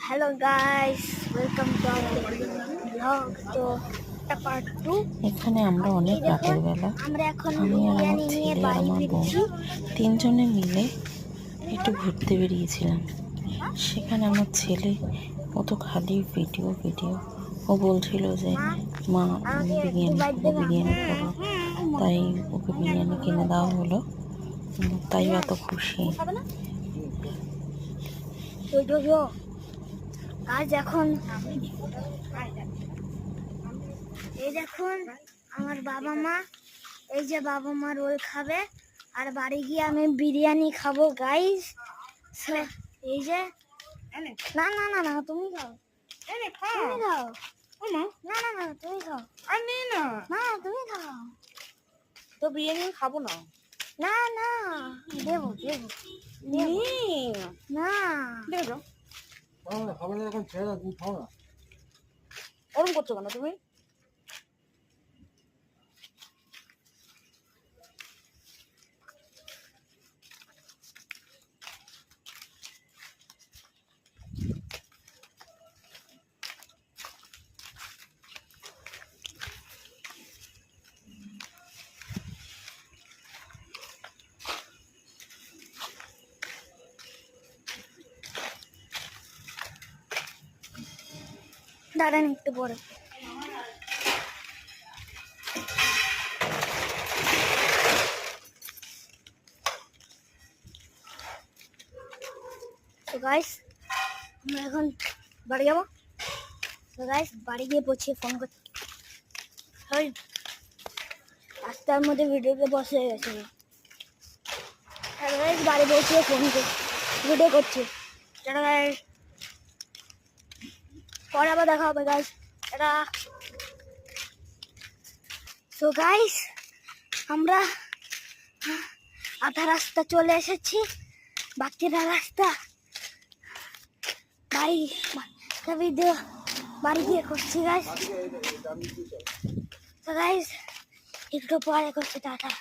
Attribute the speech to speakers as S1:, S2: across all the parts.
S1: Hello guys, welcome to our blog. তো এটা part 2।
S2: এখানে আমরা অনেক রাতের বেলা
S1: আমরা এখন
S2: আমি আর আমার
S1: বিরিয়ানি নিয়ে
S2: ছেলে আর
S1: বাড়ি
S2: আমার বউ
S1: ফিরছি।
S2: তিনজনে মিলে একটু ঘুরতে বেরিয়েছিলাম। সেখানে আমার ছেলে ও তো খালি ভিডিও ভিডিও ও বলছিল যে
S1: মা,
S2: মা
S1: আমাকে একটু
S2: বিরিয়ানি
S1: বাইট
S2: খাবো
S1: দেবে?
S2: বিরিয়ানি খাবো, তাই ওকে বিরিয়ানি কিনে দেওয়া হলো। তাই এত খুশি।
S1: আজ এখন এই দেখুন আমার বাবা মা, এই যে বাবা মা রোল খাবে আর বাড়ি গিয়ে আমি বিরিয়ানি খাবো গাইস। এই যে না না না না তুমি খাও, তুমি খাও। না না না তুমি খাও। না তুমি খাও।
S3: তো বিরিয়ানি খাবো না।
S1: না না দেবো দেবো না।
S3: দেখো
S4: খাবার এখন ছেড়ে দাও, তুমি খাও না।
S3: ওরম করছো কেন তুমি?
S1: দাঁড়ান একটু পরে। তো গাইস আমরা এখন বাড়ি যাবো। তো গাইস বাড়ি গিয়ে পৌঁছে ফোন করছি। রাস্তার মধ্যে ভিডিওতে বসে গেছে। গাইস বাড়ি পৌঁছে ফোন ভিডিও করছি। এটা গাইস পরে আবার দেখা হবে গাইস। এটা তো গাইস আমরা আধা রাস্তা চলে এসেছি, বাকিটা রাস্তা ভিডিও বাড়ি গিয়ে করছি গাইস। তো গাইস একটু পরে করছি, টাটা।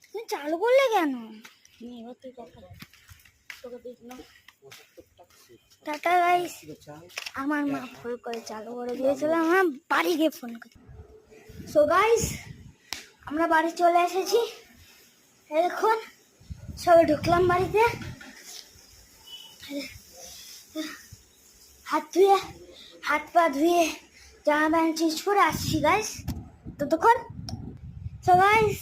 S1: তুমি চালু করলে কেন?
S3: এবার তুই কথা বল, তোকে দেখলাম।
S1: Tata guys. আমার মা ভুল করে চালু করে দিয়েছিলাম, আমার বাড়ি গিয়ে ফোন করি। সো গাইস আমরা বাড়ি চলে এসেছি। এখন সবে ঢুকলাম বাড়িতে, হাত পা ধুয়ে জামা প্যান্ট চেঞ্জ করে আসছি গাইস ততক্ষণ। সো গাইস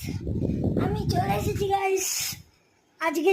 S1: আমি চলে এসেছি গাইস আজকে